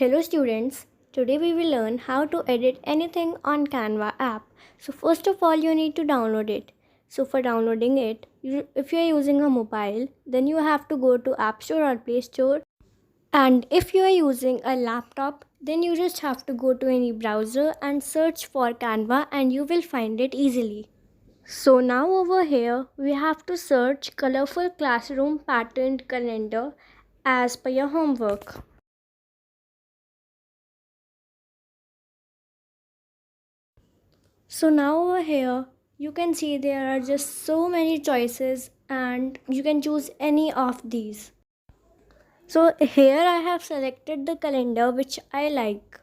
Hello students, today we will learn how to edit anything on Canva app. So first of all you need to download it. So for downloading it, if you are using a mobile, then you have to go to App Store or Play Store. And if you are using a laptop, then you just have to go to any browser and search for Canva and you will find it easily. So now over here, we have to search colorful classroom patterned calendar as per your homework. So now over here you can see there are just so many choices and you can choose any of these. So here I have selected the calendar which I like.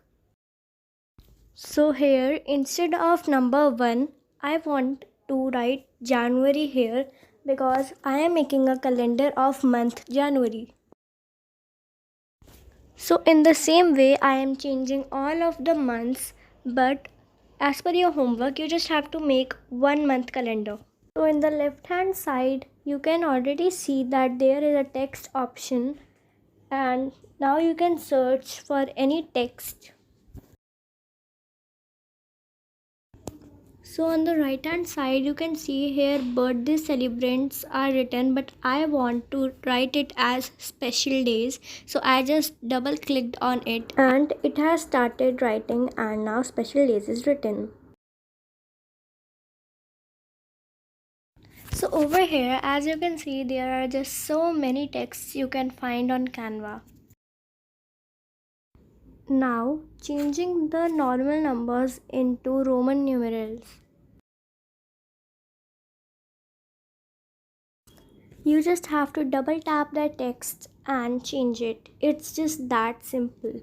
So here instead of number 1 I want to write January here because I am making a calendar of month January. So in the same way I am changing all of the months, but as per your homework you just have to make 1 month calendar. So in the left hand side you can already see that there is a text option, and now you can search for any text. So on the right hand side you can see here birthday celebrants are written, but I want to write it as special days. So I just double clicked on it and it has started writing, and now special days is written. So over here as you can see there are just so many texts you can find on Canva. Now changing the normal numbers into Roman numerals. You just have to double tap the text and change it. It's just that simple.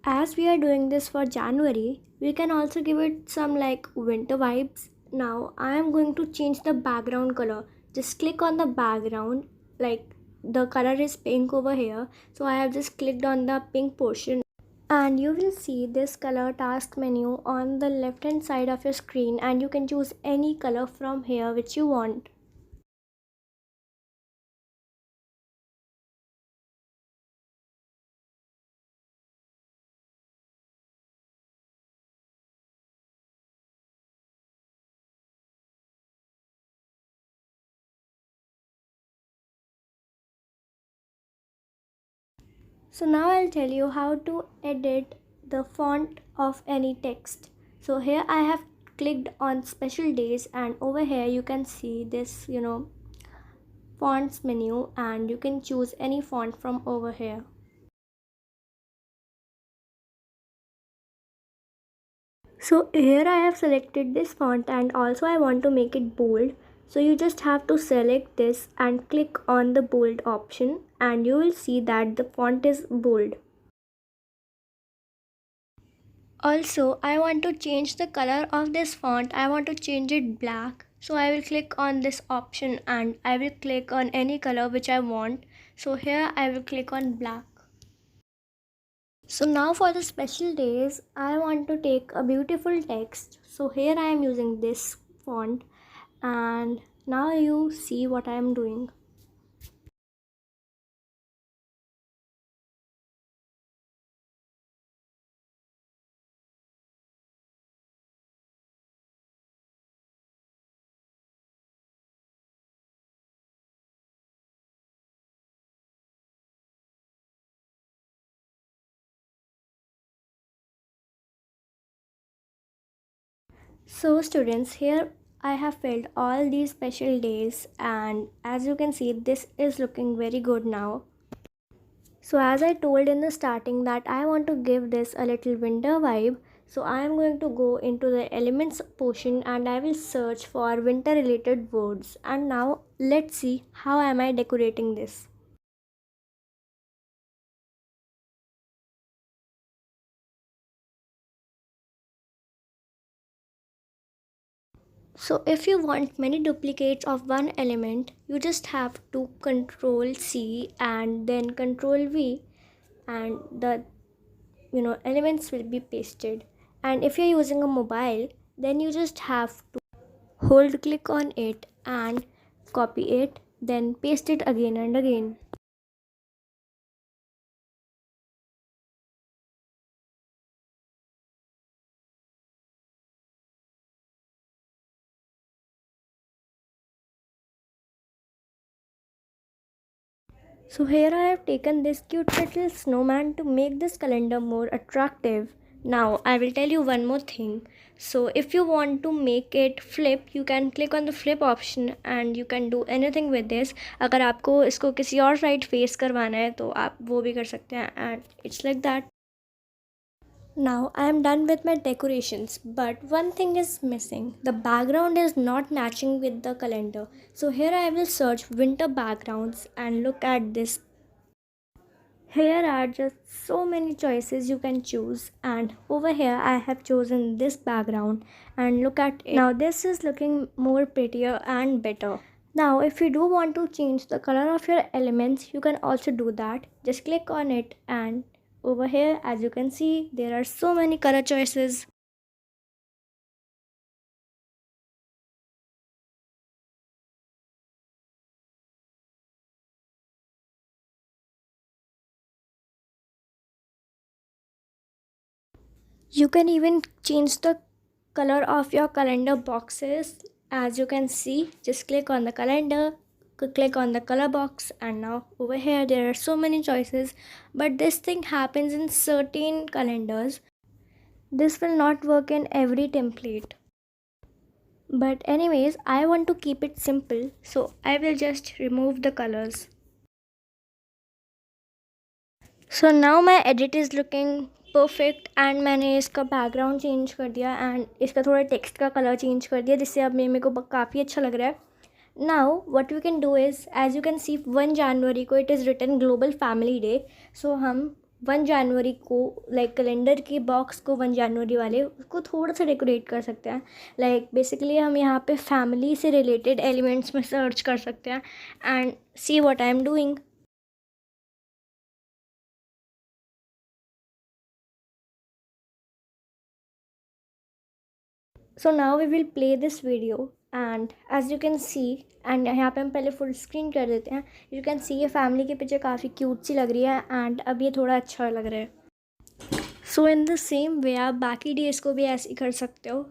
As we are doing this for January, we can also give it some like winter vibes. Now I am going to change the background color. Just click on the background, like the color is pink over here. So I have just clicked on the pink portion. And you will see this color task menu on the left hand side of your screen, and you can choose any color from here which you want. So now I'll tell you how to edit the font of any text. So here I have clicked on special days, and over here you can see this fonts menu, and you can choose any font from over here. So here I have selected this font, and also I want to make it bold. So you just have to select this and click on the bold option, and you will see that the font is bold. Also, I want to change the color of this font. I want to change it black. So I will click on this option and I will click on any color which I want. So here I will click on black. So now for the special days, I want to take a beautiful text. So here I am using this font, and now you see what I am doing. So students, here I have filled all these special days, and as you can see this is looking very good now. So as I told in the starting that I want to give this a little winter vibe, so I am going to go into the elements portion and I will search for winter related words. And now let's see how am I decorating this. So if you want many duplicates of one element, you just have to Control C and then Control V, and the elements will be pasted. And if you're using a mobile, then you just have to hold click on it and copy it, then paste it again and again. So here I have taken this cute little snowman to make this calendar more attractive. Now I will tell you one more thing. So if you want to make it flip, you can click on the flip option and you can do anything with this. अगर आपको इसको किसी और side face करवाना है तो आप वो भी कर सकते हैं, and it's like that. Now I am done with my decorations, but one thing is missing. The background is not matching with the calendar. So here I will search winter backgrounds and look at this. Here are just so many choices you can choose, and over here I have chosen this background and look at it. Now this is looking more prettier and better. Now if you do want to change the color of your elements, you can also do that. Just click on it, and over here as you can see there are so many color choices. You can even change the color of your calendar boxes. As you can see, just click on the calendar, click on the color box, and now over here there are so many choices, but this thing happens in certain calendars. This will not work in every template. But anyways, I want to keep it simple, so I will just remove the colors. So now my edit is looking perfect, and मैंने इसका background change कर दिया and इसका थोड़ा text का colour change कर दिया, जिससे अब मेरे को काफ़ी अच्छा लग रहा है. Now what we can do is, as you can see 1 जनवरी को it is written global family day. So हम 1 जनवरी को लाइक कैलेंडर के बॉक्स को 1 जनवरी वाले उसको थोड़ा सा डेकोरेट कर सकते हैं. लाइक बेसिकली हम यहाँ पे फैमिली से रिलेटेड एलिमेंट्स में सर्च कर सकते हैं and see what I am doing. So now we will play this video, and as you can see, and यहाँ पे हम पहले फुल स्क्रीन कर देते हैं. You can see ये फैमिली के पीछे काफ़ी क्यूट सी लग रही है एंड अब ये थोड़ा अच्छा लग रहा है. सो इन द सेम वे आप बाकी डेज को भी ऐसे ही कर सकते हो.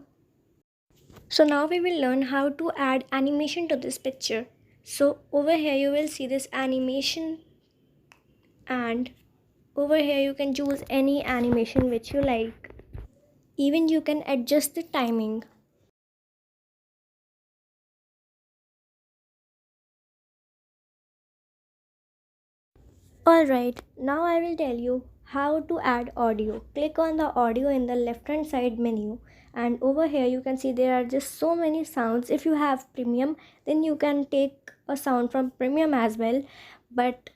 So now we will learn how to add animation to this picture. So over here you will see this animation, and over here you can choose any animation which you like. Even you can adjust the timing. Alright, now I will tell you how to add audio. Click on the audio in the left hand side menu, and over here you can see there are just so many sounds. If you have premium, then you can take a sound from premium as well, but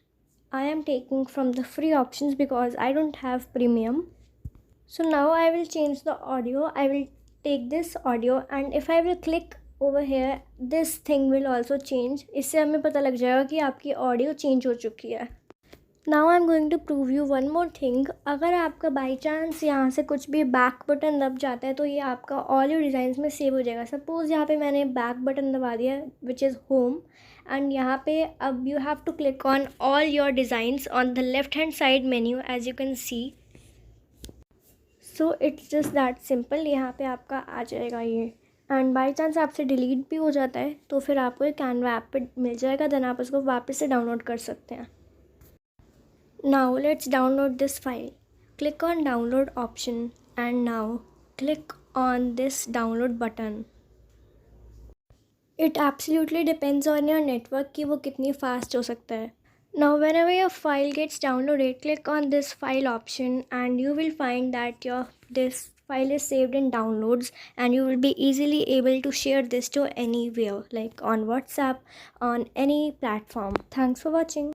I am taking from the free options because I don't have premium. So now I will change the audio. I will take this audio, and if I will click over here, this thing will also change. इससे हमें पता लग जाएगा कि आपकी audio change हो चुकी है. Now I am going to prove you one more thing. अगर आपका बाई चांस यहाँ से कुछ भी बैक बटन दब जाता है तो ये आपका ऑडियो डिज़ाइंस में सेव हो जाएगा. सपोज़ यहाँ पे मैंने बैक बटन दबा दिया विच इज़ होम, एंड यहाँ पे अब you have to click on all your designs on the left hand side menu as you can see. So it's just that simple. यहाँ पे आपका आ जाएगा ये, एंड बाई चांस आपसे डिलीट भी हो जाता है तो फिर आपको ये कैनवा ऐप पे मिल जाएगा, देन आप उसको वापस से डाउनलोड कर सकते हैं. Now let's download this file. Click on download option, and now click on this download button. It absolutely depends on your network कि वो कितनी fast हो सकता है. Now whenever your file gets downloaded, click on this file option and you will find that this file is saved in downloads, and you will be easily able to share this to anywhere, like on WhatsApp, on any platform. Thanks for watching.